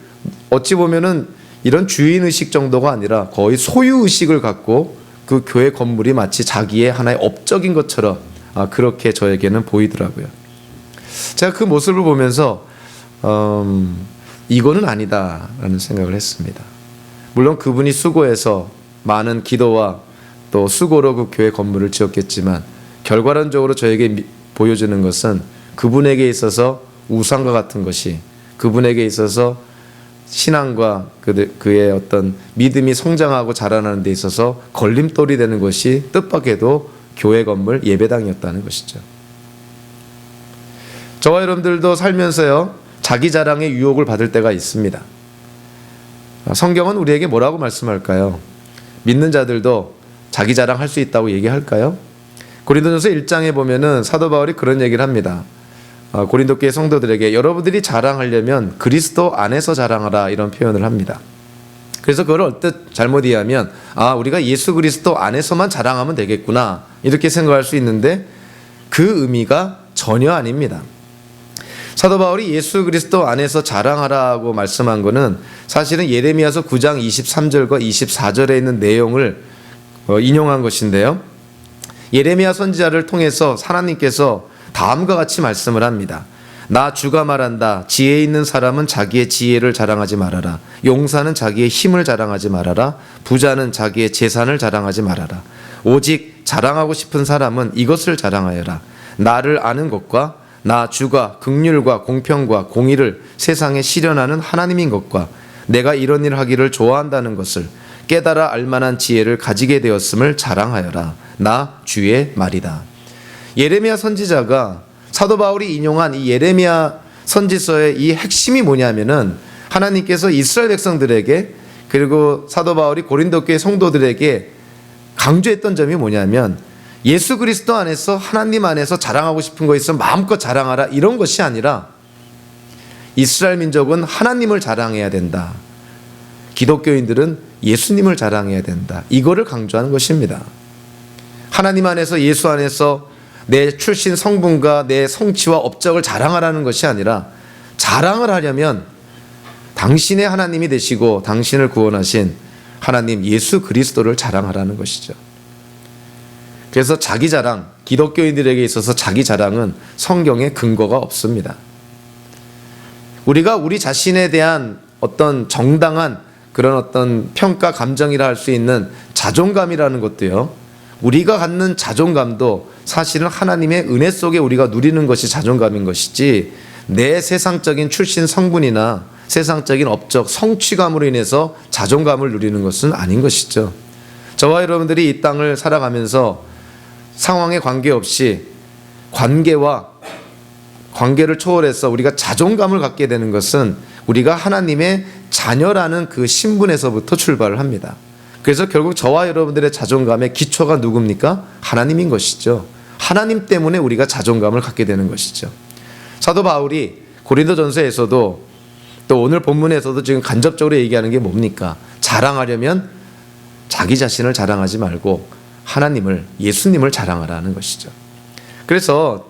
Speaker 1: 어찌 보면은 이런 주인의식 정도가 아니라 거의 소유의식을 갖고 그 교회 건물이 마치 자기의 하나의 업적인 것처럼 그렇게 저에게는 보이더라고요. 제가 그 모습을 보면서 이거는 아니다라는 생각을 했습니다. 물론 그분이 수고해서 많은 기도와 또 수고로 그 교회 건물을 지었겠지만 결과론적으로 저에게 보여주는 것은 그분에게 있어서 우상과 같은 것이, 그분에게 있어서 신앙과 그의 어떤 믿음이 성장하고 자라나는 데 있어서 걸림돌이 되는 것이 뜻밖에도 교회 건물 예배당이었다는 것이죠. 저와 여러분들도 살면서요, 자기 자랑의 유혹을 받을 때가 있습니다. 성경은 우리에게 뭐라고 말씀할까요? 믿는 자들도 자기 자랑할 수 있다고 얘기할까요? 고린도전서 1장에 보면은 사도 바울이 그런 얘기를 합니다. 고린도 교회 성도들에게 여러분들이 자랑하려면 그리스도 안에서 자랑하라, 이런 표현을 합니다. 그래서 그걸 얼뜻 잘못 이해하면 우리가 예수 그리스도 안에서만 자랑하면 되겠구나, 이렇게 생각할 수 있는데 그 의미가 전혀 아닙니다. 사도 바울이 예수 그리스도 안에서 자랑하라고 말씀한 것은 사실은 예레미야서 9장 23절과 24절에 있는 내용을 인용한 것인데요. 예레미야 선지자를 통해서 하나님께서 다음과 같이 말씀을 합니다. 나 주가 말한다. 지혜 있는 사람은 자기의 지혜를 자랑하지 말아라. 용사는 자기의 힘을 자랑하지 말아라. 부자는 자기의 재산을 자랑하지 말아라. 오직 자랑하고 싶은 사람은 이것을 자랑하여라. 나를 아는 것과 나 주가 긍휼과 공평과 공의를 세상에 실현하는 하나님인 것과 내가 이런 일을 하기를 좋아한다는 것을 깨달아 알만한 지혜를 가지게 되었음을 자랑하여라. 나 주의 말이다. 예레미야 선지자가 사도 바울이 인용한 이 예레미야 선지서의 이 핵심이 뭐냐면은 하나님께서 이스라엘 백성들에게, 그리고 사도 바울이 고린도 교회 성도들에게 강조했던 점이 뭐냐면 예수 그리스도 안에서, 하나님 안에서 자랑하고 싶은 거 있으면 마음껏 자랑하라, 이런 것이 아니라 이스라엘 민족은 하나님을 자랑해야 된다. 기독교인들은 예수님을 자랑해야 된다. 이거를 강조하는 것입니다. 하나님 안에서, 예수 안에서 내 출신 성분과 내 성취와 업적을 자랑하라는 것이 아니라 자랑을 하려면 당신의 하나님이 되시고 당신을 구원하신 하나님 예수 그리스도를 자랑하라는 것이죠. 그래서 자기 자랑, 기독교인들에게 있어서 자기 자랑은 성경에 근거가 없습니다. 우리가 우리 자신에 대한 어떤 정당한 그런 어떤 평가 감정이라 할 수 있는 자존감이라는 것도요, 우리가 갖는 자존감도 사실은 하나님의 은혜 속에 우리가 누리는 것이 자존감인 것이지, 내 세상적인 출신 성분이나 세상적인 업적, 성취감으로 인해서 자존감을 누리는 것은 아닌 것이죠. 저와 여러분들이 이 땅을 살아가면서 상황에 관계없이 관계를 초월해서 우리가 자존감을 갖게 되는 것은 우리가 하나님의 자녀라는 그 신분에서부터 출발을 합니다. 그래서 결국 저와 여러분들의 자존감의 기초가 누굽니까? 하나님인 것이죠. 하나님 때문에 우리가 자존감을 갖게 되는 것이죠. 사도 바울이 고린도전서에서도 또 오늘 본문에서도 지금 간접적으로 얘기하는 게 뭡니까? 자랑하려면 자기 자신을 자랑하지 말고 하나님을, 예수님을 자랑하라는 것이죠. 그래서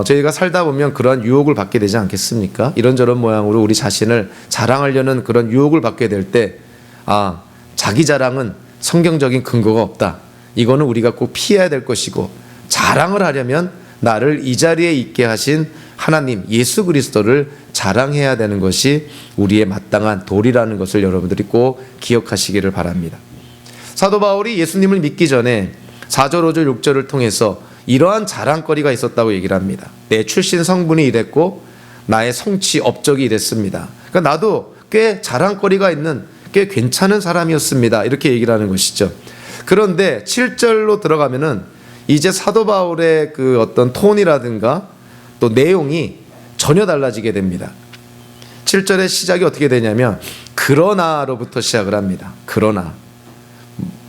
Speaker 1: 저희가 살다 보면 그러한 유혹을 받게 되지 않겠습니까? 이런저런 모양으로 우리 자신을 자랑하려는 그런 유혹을 받게 될 때, 자기 자랑은 성경적인 근거가 없다. 이거는 우리가 꼭 피해야 될 것이고, 자랑을 하려면 나를 이 자리에 있게 하신 하나님 예수 그리스도를 자랑해야 되는 것이 우리의 마땅한 도리라는 것을 여러분들이 꼭 기억하시기를 바랍니다. 사도 바울이 예수님을 믿기 전에 4절, 5절, 6절을 통해서 이러한 자랑거리가 있었다고 얘기를 합니다. 내 출신 성분이 이랬고 나의 성취 업적이 이랬습니다. 그러니까 나도 꽤 자랑거리가 있는 꽤 괜찮은 사람이었습니다. 이렇게 얘기를 하는 것이죠. 그런데 7절로 들어가면은 이제 사도 바울의 그 어떤 톤이라든가 또 내용이 전혀 달라지게 됩니다. 7절의 시작이 어떻게 되냐면 그러나로부터 시작을 합니다. 그러나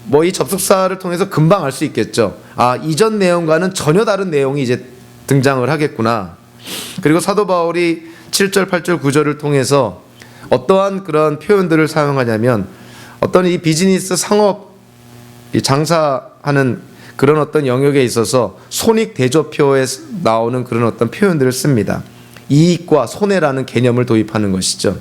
Speaker 1: 뭐 이 접속사를 통해서 금방 알 수 있겠죠. 아, 이전 내용과는 전혀 다른 내용이 이제 등장을 하겠구나. 그리고 사도 바울이 7절, 8절, 9절을 통해서 어떠한 그런 표현들을 사용하냐면 어떤 이 비즈니스 상업 이 장사하는 그런 어떤 영역에 있어서 손익 대조표에 나오는 그런 어떤 표현들을 씁니다. 이익과 손해라는 개념을 도입하는 것이죠.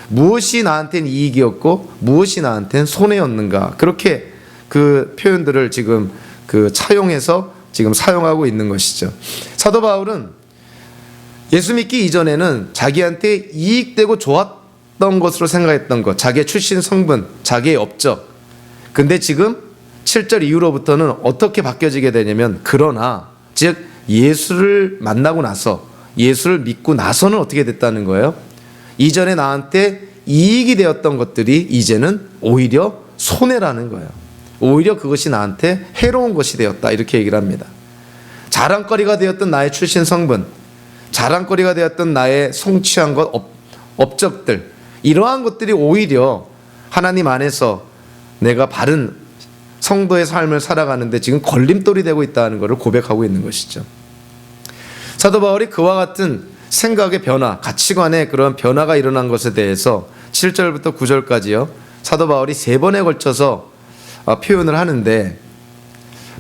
Speaker 1: 무엇이 나한테는 이익이었고 무엇이 나한테는 손해였는가, 그렇게 그 표현들을 지금 그 차용해서 지금 사용하고 있는 것이죠. 사도 바울은 예수 믿기 이전에는 자기한테 이익되고 좋았던 것으로 생각했던 것, 자기의 출신 성분, 자기의 업적. 근데 지금 7절 이후로부터는 어떻게 바뀌어지게 되냐면 그러나, 즉 예수를 만나고 나서, 예수를 믿고 나서는 어떻게 됐다는 거예요? 이전에 나한테 이익이 되었던 것들이 이제는 오히려 손해라는 거예요. 오히려 그것이 나한테 해로운 것이 되었다, 이렇게 얘기를 합니다. 자랑거리가 되었던 나의 출신 성분, 자랑거리가 되었던 나의 성취한 것, 업적들, 이러한 것들이 오히려 하나님 안에서 내가 바른 성도의 삶을 살아가는데 지금 걸림돌이 되고 있다는 것을 고백하고 있는 것이죠. 사도 바울이 그와 같은 생각의 변화, 가치관의 그런 변화가 일어난 것에 대해서 7절부터 9절까지요, 사도 바울이 3번에 걸쳐서 표현을 하는데,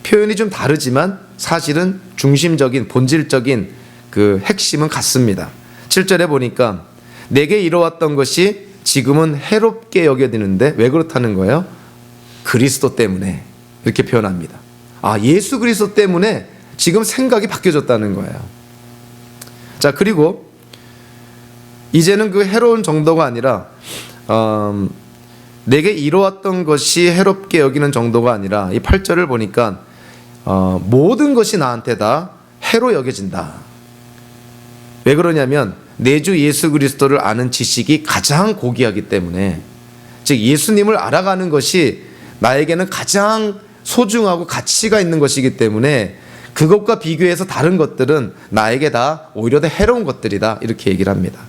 Speaker 1: 표현이 좀 다르지만 사실은 중심적인, 본질적인 그 핵심은 같습니다. 7절에 보니까 내게 이뤄왔던 것이 지금은 해롭게 여겨지는데 왜 그렇다는 거예요? 그리스도 때문에, 이렇게 표현합니다. 아, 예수 그리스도 때문에 지금 생각이 바뀌어졌다는 거예요. 자, 그리고 이제는 그 해로운 정도가 아니라 내게 이뤄왔던 것이 해롭게 여기는 정도가 아니라, 이 8절을 보니까 모든 것이 나한테 다 해로 여겨진다. 왜 그러냐면 내 주 예수 그리스도를 아는 지식이 가장 고귀하기 때문에, 즉 예수님을 알아가는 것이 나에게는 가장 소중하고 가치가 있는 것이기 때문에 그것과 비교해서 다른 것들은 나에게 다 오히려 더 해로운 것들이다, 이렇게 얘기를 합니다.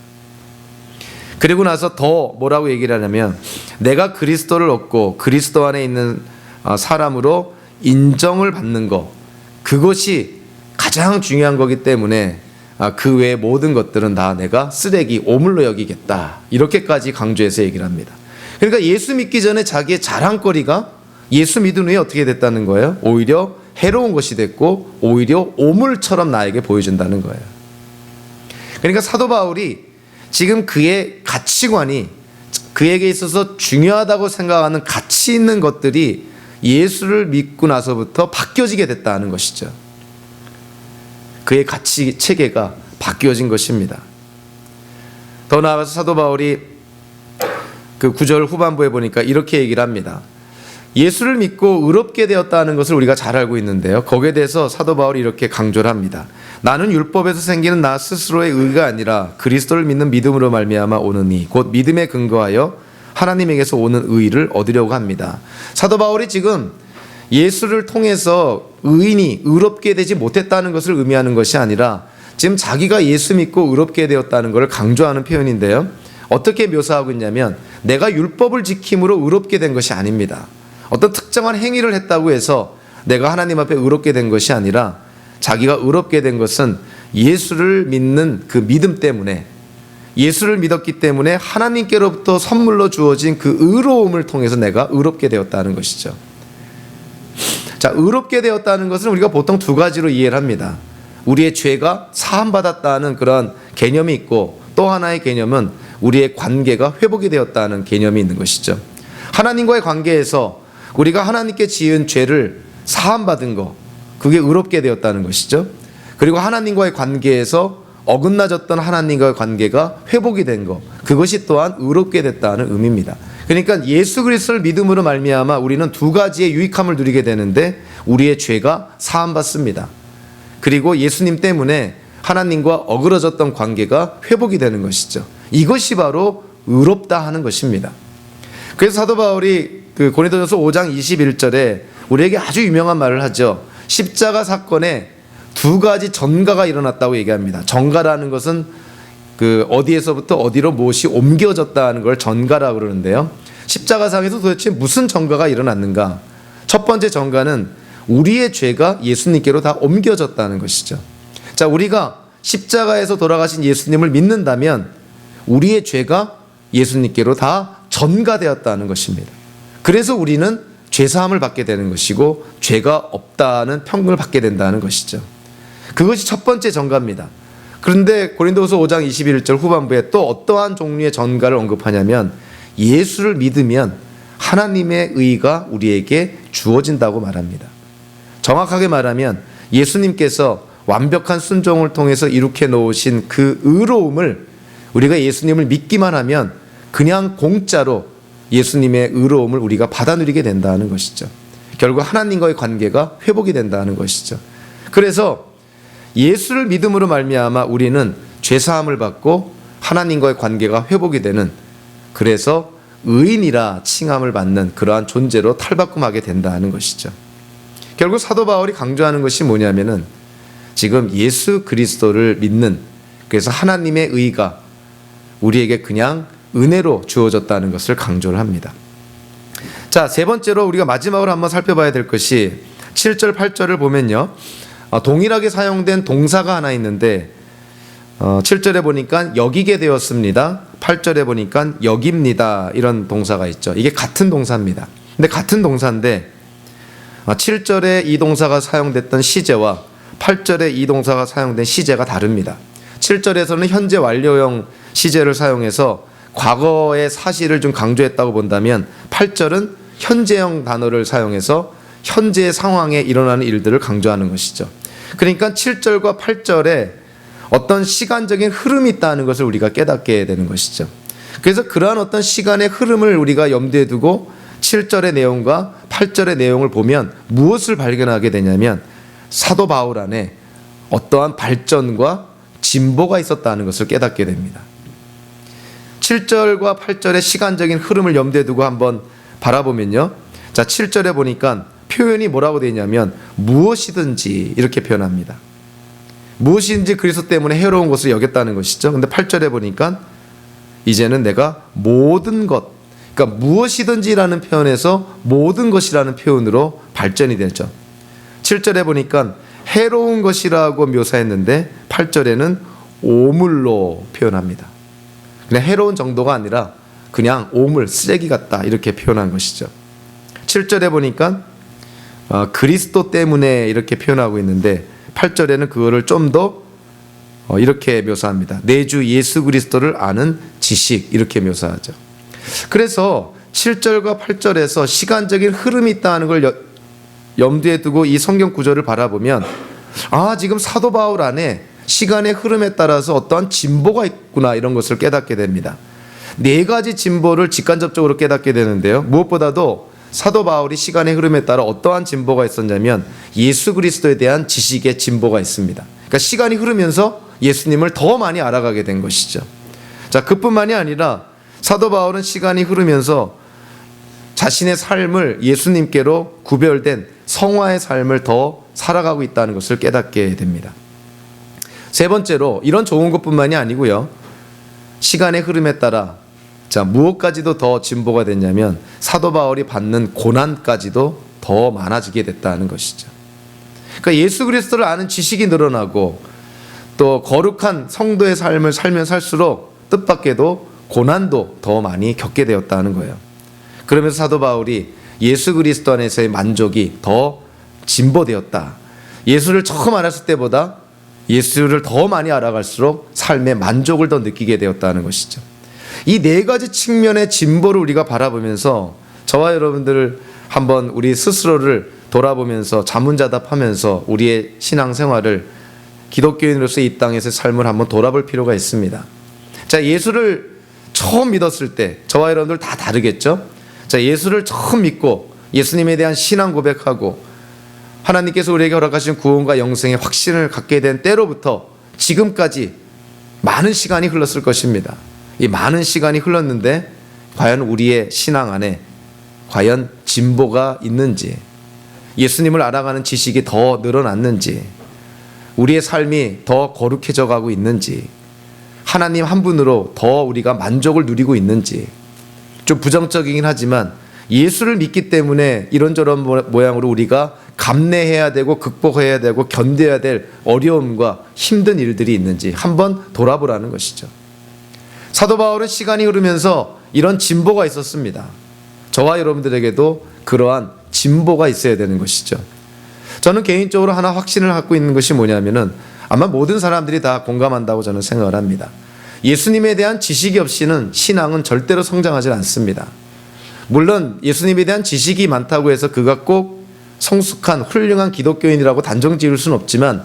Speaker 1: 그리고 나서 더 뭐라고 얘기를 하냐면 내가 그리스도를 얻고 그리스도 안에 있는 사람으로 인정을 받는 것, 그것이 가장 중요한 거기 때문에 그 외의 모든 것들은 다 내가 쓰레기, 오물로 여기겠다, 이렇게까지 강조해서 얘기를 합니다. 그러니까 예수 믿기 전에 자기의 자랑거리가 예수 믿은 후에 어떻게 됐다는 거예요? 오히려 해로운 것이 됐고 오히려 오물처럼 나에게 보여준다는 거예요. 그러니까 사도 바울이 지금 그의 가치관이, 그에게 있어서 중요하다고 생각하는 가치 있는 것들이 예수를 믿고 나서부터 바뀌어지게 됐다는 것이죠. 그의 가치 체계가 바뀌어진 것입니다. 더 나아가서 사도 바울이 그 9절 후반부에 보니까 이렇게 얘기를 합니다. 예수를 믿고 의롭게 되었다는 것을 우리가 잘 알고 있는데요, 거기에 대해서 사도 바울이 이렇게 강조를 합니다. 나는 율법에서 생기는 나 스스로의 의가 아니라 그리스도를 믿는 믿음으로 말미암아 오느니 곧 믿음에 근거하여 하나님에게서 오는 의를 얻으려고 합니다. 사도 바울이 지금 예수를 통해서 의인이 의롭게 되지 못했다는 것을 의미하는 것이 아니라 지금 자기가 예수 믿고 의롭게 되었다는 것을 강조하는 표현인데요, 어떻게 묘사하고 있냐면 내가 율법을 지킴으로 의롭게 된 것이 아닙니다. 어떤 특정한 행위를 했다고 해서 내가 하나님 앞에 의롭게 된 것이 아니라 자기가 의롭게 된 것은 예수를 믿는 그 믿음 때문에, 예수를 믿었기 때문에 하나님께로부터 선물로 주어진 그 의로움을 통해서 내가 의롭게 되었다는 것이죠. 자, 의롭게 되었다는 것은 우리가 보통 두 가지로 이해를 합니다. 우리의 죄가 사함받았다는 그런 개념이 있고, 또 하나의 개념은 우리의 관계가 회복이 되었다는 개념이 있는 것이죠. 하나님과의 관계에서 우리가 하나님께 지은 죄를 사함받은 것, 그게 의롭게 되었다는 것이죠. 그리고 하나님과의 관계에서 어긋나졌던 하나님과의 관계가 회복이 된 것, 그것이 또한 의롭게 됐다는 의미입니다. 그러니까 예수 그리스도를 믿음으로 말미암아 우리는 두 가지의 유익함을 누리게 되는데, 우리의 죄가 사함받습니다. 그리고 예수님 때문에 하나님과 어그러졌던 관계가 회복이 되는 것이죠. 이것이 바로 의롭다 하는 것입니다. 그래서 사도 바울이 그 고린도전서 5장 21절에 우리에게 아주 유명한 말을 하죠. 십자가 사건에 두 가지 전가가 일어났다고 얘기합니다. 전가라는 것은 그 어디에서부터 어디로 무엇이 옮겨졌다는 걸 전가라고 그러는데요. 십자가상에서 도대체 무슨 전가가 일어났는가? 첫 번째 전가는 우리의 죄가 예수님께로 다 옮겨졌다는 것이죠. 자, 우리가 십자가에서 돌아가신 예수님을 믿는다면 우리의 죄가 예수님께로 다 전가되었다는 것입니다. 그래서 우리는 죄사함을 받게 되는 것이고 죄가 없다는 평균을 받게 된다는 것이죠. 그것이 첫 번째 전가입니다. 그런데 고린도후서 5장 21절 후반부에 또 어떠한 종류의 전가를 언급하냐면 예수를 믿으면 하나님의 의가 우리에게 주어진다고 말합니다. 정확하게 말하면 예수님께서 완벽한 순종을 통해서 이룩해 놓으신 그 의로움을 우리가 예수님을 믿기만 하면 그냥 공짜로 예수님의 의로움을 우리가 받아 누리게 된다는 것이죠. 결국 하나님과의 관계가 회복이 된다는 것이죠. 그래서 예수를 믿음으로 말미암아 우리는 죄사함을 받고 하나님과의 관계가 회복이 되는, 그래서 의인이라 칭함을 받는 그러한 존재로 탈바꿈하게 된다는 것이죠. 결국 사도 바울이 강조하는 것이 뭐냐면은 지금 예수 그리스도를 믿는, 그래서 하나님의 의가 우리에게 그냥 은혜로 주어졌다는 것을 강조를 합니다. 자, 세 번째로 우리가 마지막으로 한번 살펴봐야 될 것이 7절 8절을 보면요, 동일하게 사용된 동사가 하나 있는데 7절에 보니까 여기게 되었습니다. 8절에 보니까 여깁니다. 이런 동사가 있죠. 이게 같은 동사입니다. 근데 같은 동사인데 7절에 이 동사가 사용됐던 시제와 8절에 이 동사가 사용된 시제가 다릅니다. 7절에서는 현재 완료형 시제를 사용해서 과거의 사실을 좀 강조했다고 본다면 8절은 현재형 단어를 사용해서 현재의 상황에 일어나는 일들을 강조하는 것이죠. 그러니까 7절과 8절에 어떤 시간적인 흐름이 있다는 것을 우리가 깨닫게 되는 것이죠. 그래서 그러한 어떤 시간의 흐름을 우리가 염두에 두고 7절의 내용과 8절의 내용을 보면 무엇을 발견하게 되냐면 사도 바울 안에 어떠한 발전과 진보가 있었다는 것을 깨닫게 됩니다. 7절과 8절의 시간적인 흐름을 염두에 두고 한번 바라보면요, 자, 7절에 보니까 표현이 뭐라고 되어 있냐면 무엇이든지 이렇게 표현합니다. 무엇인지 그리스도 때문에 해로운 것을 여겼다는 것이죠. 근데 8절에 보니까 이제는 내가 모든 것, 그러니까 무엇이든지라는 표현에서 모든 것이라는 표현으로 발전이 되죠. 7절에 보니까 해로운 것이라고 묘사했는데 8절에는 오물로 표현합니다. 그냥 해로운 정도가 아니라 그냥 오물, 쓰레기 같다 이렇게 표현한 것이죠. 7절에 보니까 그리스도 때문에 이렇게 표현하고 있는데 8절에는 그거를 좀 더 이렇게 묘사합니다. 내 주 예수 그리스도를 아는 지식, 이렇게 묘사하죠. 그래서 7절과 8절에서 시간적인 흐름이 있다는 걸 염두에 두고 이 성경 구절을 바라보면 지금 사도 바울 안에 시간의 흐름에 따라서 어떠한 진보가 있구나, 이런 것을 깨닫게 됩니다. 네 가지 진보를 직간접적으로 깨닫게 되는데요, 무엇보다도 사도 바울이 시간의 흐름에 따라 어떠한 진보가 있었냐면 예수 그리스도에 대한 지식의 진보가 있습니다. 그러니까 시간이 흐르면서 예수님을 더 많이 알아가게 된 것이죠. 자, 그뿐만이 아니라 사도 바울은 시간이 흐르면서 자신의 삶을 예수님께로 구별된 성화의 삶을 더 살아가고 있다는 것을 깨닫게 됩니다. 세 번째로 이런 좋은 것뿐만이 아니고요, 시간의 흐름에 따라 무엇까지도 더 진보가 됐냐면 사도 바울이 받는 고난까지도 더 많아지게 됐다는 것이죠. 그러니까 예수 그리스도를 아는 지식이 늘어나고 또 거룩한 성도의 삶을 살면 살수록 뜻밖에도 고난도 더 많이 겪게 되었다는 거예요. 그러면서 사도 바울이 예수 그리스도 안에서의 만족이 더 진보되었다. 예수를 처음 알았을 때보다 예수를 더 많이 알아갈수록 삶의 만족을 더 느끼게 되었다는 것이죠. 이 네 가지 측면의 진보를 우리가 바라보면서 저와 여러분들 한번 우리 스스로를 돌아보면서 자문자답하면서 우리의 신앙생활을, 기독교인으로서 이 땅에서의 삶을 한번 돌아볼 필요가 있습니다. 자, 예수를 처음 믿었을 때 저와 여러분들 다 다르겠죠? 자, 예수를 처음 믿고 예수님에 대한 신앙 고백하고 하나님께서 우리에게 허락하신 구원과 영생의 확신을 갖게 된 때로부터 지금까지 많은 시간이 흘렀을 것입니다. 이 많은 시간이 흘렀는데 과연 우리의 신앙 안에 과연 진보가 있는지, 예수님을 알아가는 지식이 더 늘어났는지, 우리의 삶이 더 거룩해져 가고 있는지, 하나님 한 분으로 더 우리가 만족을 누리고 있는지. 좀 부정적이긴 하지만 예수를 믿기 때문에 이런저런 모양으로 우리가 감내해야 되고 극복해야 되고 견뎌야 될 어려움과 힘든 일들이 있는지 한번 돌아보라는 것이죠. 사도 바울은 시간이 흐르면서 이런 진보가 있었습니다. 저와 여러분들에게도 그러한 진보가 있어야 되는 것이죠. 저는 개인적으로 하나 확신을 갖고 있는 것이 뭐냐면은 아마 모든 사람들이 다 공감한다고 저는 생각을 합니다. 예수님에 대한 지식이 없이는 신앙은 절대로 성장하지 않습니다. 물론 예수님에 대한 지식이 많다고 해서 그가 꼭 성숙한 훌륭한 기독교인이라고 단정 지을 수는 없지만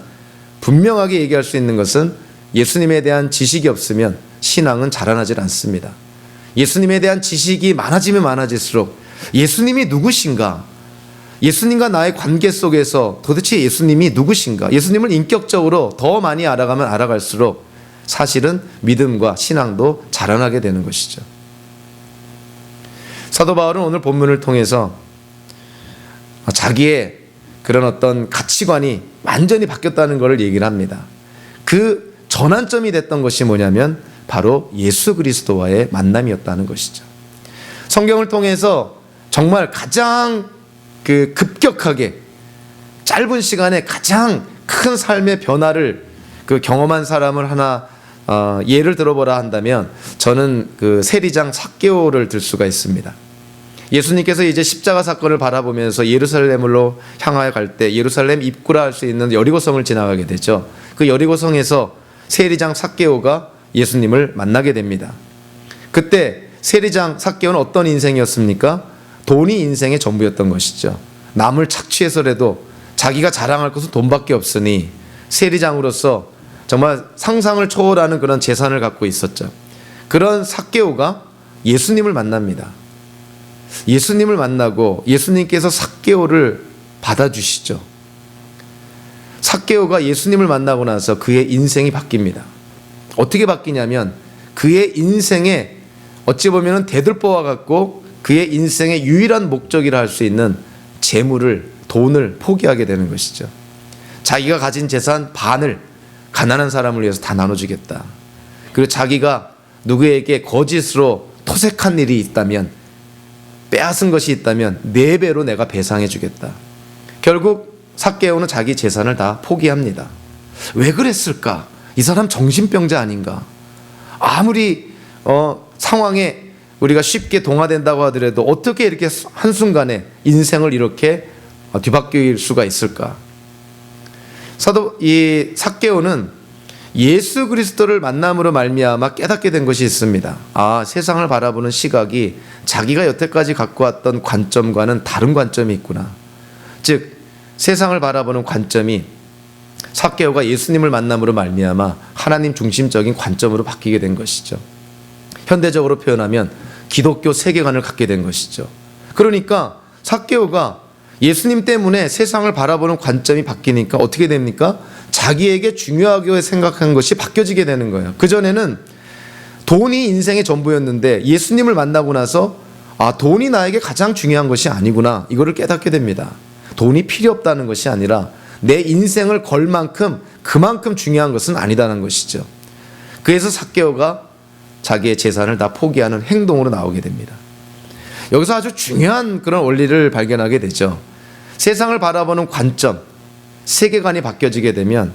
Speaker 1: 분명하게 얘기할 수 있는 것은 예수님에 대한 지식이 없으면 신앙은 자라나질 않습니다. 예수님에 대한 지식이 많아지면 많아질수록 예수님이 누구신가? 예수님과 나의 관계 속에서 도대체 예수님이 누구신가? 예수님을 인격적으로 더 많이 알아가면 알아갈수록 사실은 믿음과 신앙도 자라나게 되는 것이죠. 사도 바울은 오늘 본문을 통해서 자기의 그런 어떤 가치관이 완전히 바뀌었다는 것을 얘기를 합니다. 그 전환점이 됐던 것이 뭐냐면 바로 예수 그리스도와의 만남이었다는 것이죠. 성경을 통해서 정말 가장 급격하게 짧은 시간에 가장 큰 삶의 변화를 경험한 사람을 하나 예를 들어보라 한다면 저는 세리장 삭개오를 들 수가 있습니다. 예수님께서 이제 십자가 사건을 바라보면서 예루살렘으로 향하여 갈 때 예루살렘 입구라 할 수 있는 여리고성을 지나가게 되죠. 그 여리고성에서 세리장 삭개오가 예수님을 만나게 됩니다. 그때 세리장 삭개오는 어떤 인생이었습니까? 돈이 인생의 전부였던 것이죠. 남을 착취해서라도 자기가 자랑할 것은 돈밖에 없으니 세리장으로서 정말 상상을 초월하는 그런 재산을 갖고 있었죠. 그런 삭개오가 예수님을 만납니다. 예수님을 만나고 예수님께서 삭개오를 받아주시죠. 삭개오가 예수님을 만나고 나서 그의 인생이 바뀝니다. 어떻게 바뀌냐면 그의 인생에 어찌 보면 대들보와 같고 그의 인생의 유일한 목적이라 할 수 있는 재물을, 돈을 포기하게 되는 것이죠. 자기가 가진 재산 반을 가난한 사람을 위해서 다 나눠주겠다. 그리고 자기가 누구에게 거짓으로 토색한 일이 있다면, 빼앗은 것이 있다면 4배로 내가 배상해 주겠다. 결국 삭개오는 자기 재산을 다 포기합니다. 왜 그랬을까? 이 사람 정신병자 아닌가? 아무리 상황에 우리가 쉽게 동화된다고 하더라도 어떻게 이렇게 한순간에 인생을 이렇게 뒤바뀔 수가 있을까? 이 삭개오는 예수 그리스도를 만남으로 말미암아 깨닫게 된 것이 있습니다. 세상을 바라보는 시각이 자기가 여태까지 갖고 왔던 관점과는 다른 관점이 있구나. 즉 세상을 바라보는 관점이 삭개오가 예수님을 만남으로 말미암아 하나님 중심적인 관점으로 바뀌게 된 것이죠. 현대적으로 표현하면 기독교 세계관을 갖게 된 것이죠. 그러니까 삭개오가 예수님 때문에 세상을 바라보는 관점이 바뀌니까 어떻게 됩니까? 자기에게 중요하게 생각한 것이 바뀌어지게 되는 거예요. 그전에는 돈이 인생의 전부였는데 예수님을 만나고 나서 돈이 나에게 가장 중요한 것이 아니구나, 이거를 깨닫게 됩니다. 돈이 필요 없다는 것이 아니라 내 인생을 걸 만큼 그만큼 중요한 것은 아니다는 것이죠. 그래서 삭개오가 자기의 재산을 다 포기하는 행동으로 나오게 됩니다. 여기서 아주 중요한 그런 원리를 발견하게 되죠. 세상을 바라보는 관점, 세계관이 바뀌어지게 되면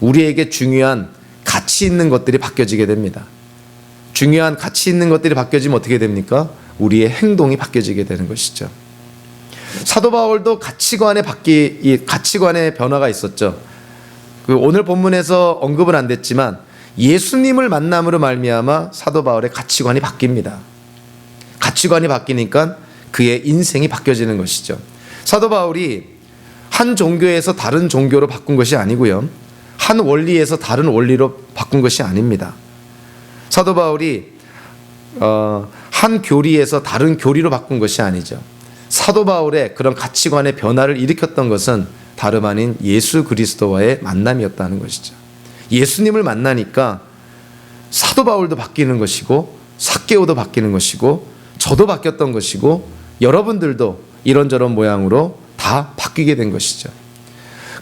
Speaker 1: 우리에게 중요한 가치 있는 것들이 바뀌어지게 됩니다. 중요한 가치 있는 것들이 바뀌어지면 어떻게 됩니까? 우리의 행동이 바뀌어지게 되는 것이죠. 사도 바울도 가치관의 변화가 있었죠. 오늘 본문에서 언급은 안 됐지만 예수님을 만남으로 말미암아 사도 바울의 가치관이 바뀝니다. 가치관이 바뀌니까 그의 인생이 바뀌어지는 것이죠. 사도 바울이 한 종교에서 다른 종교로 바꾼 것이 아니고요, 한 원리에서 다른 원리로 바꾼 것이 아닙니다. 사도 바울이 한 교리에서 다른 교리로 바꾼 것이 아니죠. 사도 바울의 그런 가치관의 변화를 일으켰던 것은 다름 아닌 예수 그리스도와의 만남이었다는 것이죠. 예수님을 만나니까 사도 바울도 바뀌는 것이고 삭개오도 바뀌는 것이고 저도 바뀌었던 것이고 여러분들도 이런저런 모양으로 다 바뀌게 된 것이죠.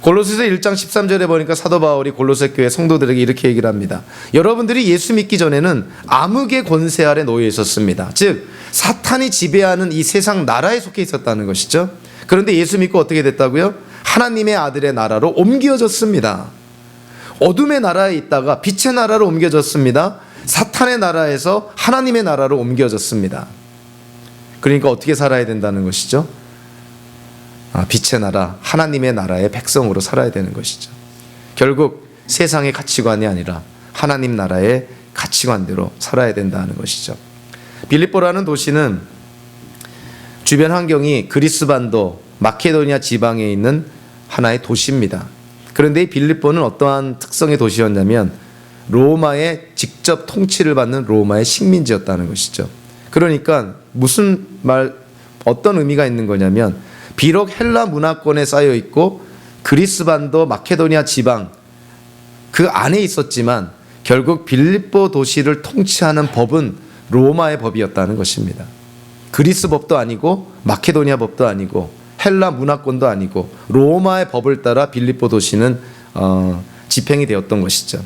Speaker 1: 골로새서 1장 13절에 보니까 사도 바울이 골로새 교회 성도들에게 이렇게 얘기를 합니다. 여러분들이 예수 믿기 전에는 암흑의 권세 아래 놓여 있었습니다. 즉 사탄이 지배하는 이 세상 나라에 속해 있었다는 것이죠. 그런데 예수 믿고 어떻게 됐다고요? 하나님의 아들의 나라로 옮겨졌습니다. 어둠의 나라에 있다가 빛의 나라로 옮겨졌습니다. 사탄의 나라에서 하나님의 나라로 옮겨졌습니다. 그러니까 어떻게 살아야 된다는 것이죠? 빛의 나라, 하나님의 나라의 백성으로 살아야 되는 것이죠. 결국 세상의 가치관이 아니라 하나님 나라의 가치관대로 살아야 된다는 것이죠. 빌립보라는 도시는 주변 환경이 그리스 반도, 마케도니아 지방에 있는 하나의 도시입니다. 그런데 이 빌립보는 어떠한 특성의 도시였냐면 로마의 직접 통치를 받는 로마의 식민지였다는 것이죠. 그러니까 어떤 의미가 있는 거냐면 비록 헬라 문화권에 쌓여 있고 그리스 반도, 마케도니아 지방 그 안에 있었지만 결국 빌립보 도시를 통치하는 법은 로마의 법이었다는 것입니다. 그리스 법도 아니고 마케도니아 법도 아니고 헬라 문화권도 아니고 로마의 법을 따라 빌립보 도시는 집행이 되었던 것이죠.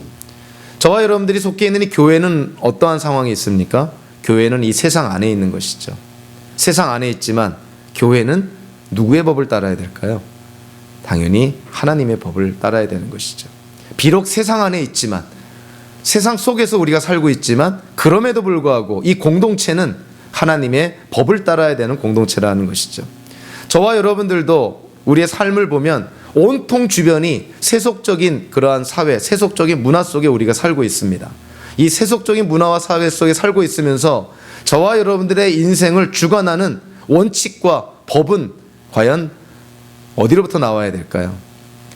Speaker 1: 저와 여러분들이 속해 있는 이 교회는 어떠한 상황이 있습니까? 교회는 이 세상 안에 있는 것이죠. 세상 안에 있지만 교회는 누구의 법을 따라야 될까요? 당연히 하나님의 법을 따라야 되는 것이죠. 비록 세상 안에 있지만, 세상 속에서 우리가 살고 있지만 그럼에도 불구하고 이 공동체는 하나님의 법을 따라야 되는 공동체라는 것이죠. 저와 여러분들도 우리의 삶을 보면 온통 주변이 세속적인 그러한 사회, 세속적인 문화 속에 우리가 살고 있습니다. 이 세속적인 문화와 사회 속에 살고 있으면서 저와 여러분들의 인생을 주관하는 원칙과 법은 과연 어디로부터 나와야 될까요?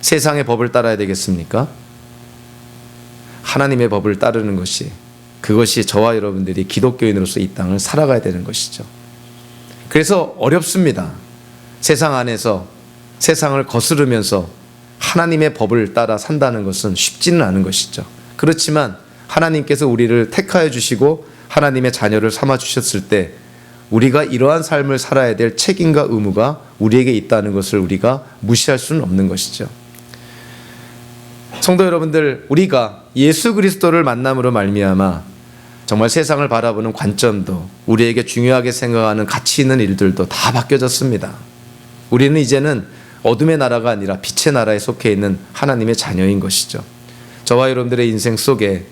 Speaker 1: 세상의 법을 따라야 되겠습니까? 하나님의 법을 따르는 것이, 그것이 저와 여러분들이 기독교인으로서 이 땅을 살아가야 되는 것이죠. 그래서 어렵습니다. 세상 안에서 세상을 거스르면서 하나님의 법을 따라 산다는 것은 쉽지는 않은 것이죠. 그렇지만 하나님께서 우리를 택하여 주시고 하나님의 자녀를 삼아 주셨을 때 우리가 이러한 삶을 살아야 될 책임과 의무가 우리에게 있다는 것을 우리가 무시할 수는 없는 것이죠. 성도 여러분들, 우리가 예수 그리스도를 만남으로 말미암아 정말 세상을 바라보는 관점도, 우리에게 중요하게 생각하는 가치 있는 일들도 다 바뀌어졌습니다. 우리는 이제는 어둠의 나라가 아니라 빛의 나라에 속해 있는 하나님의 자녀인 것이죠. 저와 여러분들의 인생 속에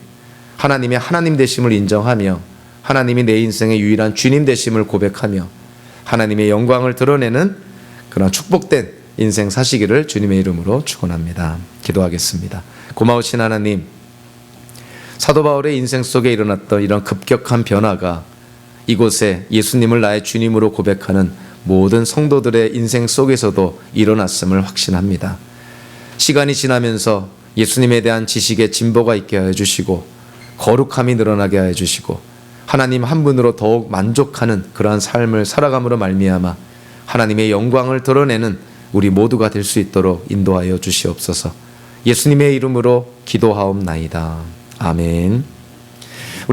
Speaker 1: 하나님의 하나님 되심을 인정하며 하나님이 내 인생의 유일한 주님 되심을 고백하며 하나님의 영광을 드러내는 그런 축복된 인생 사시기를 주님의 이름으로 축원합니다. 기도하겠습니다. 고마우신 하나님, 사도 바울의 인생 속에 일어났던 이런 급격한 변화가 이곳에 예수님을 나의 주님으로 고백하는 모든 성도들의 인생 속에서도 일어났음을 확신합니다. 시간이 지나면서 예수님에 대한 지식의 진보가 있게 하여 주시고 거룩함이 늘어나게 하여 주시고 하나님 한 분으로 더욱 만족하는 그러한 삶을 살아감으로 말미암아 하나님의 영광을 드러내는 우리 모두가 될 수 있도록 인도하여 주시옵소서. 예수님의 이름으로 기도하옵나이다. 아멘.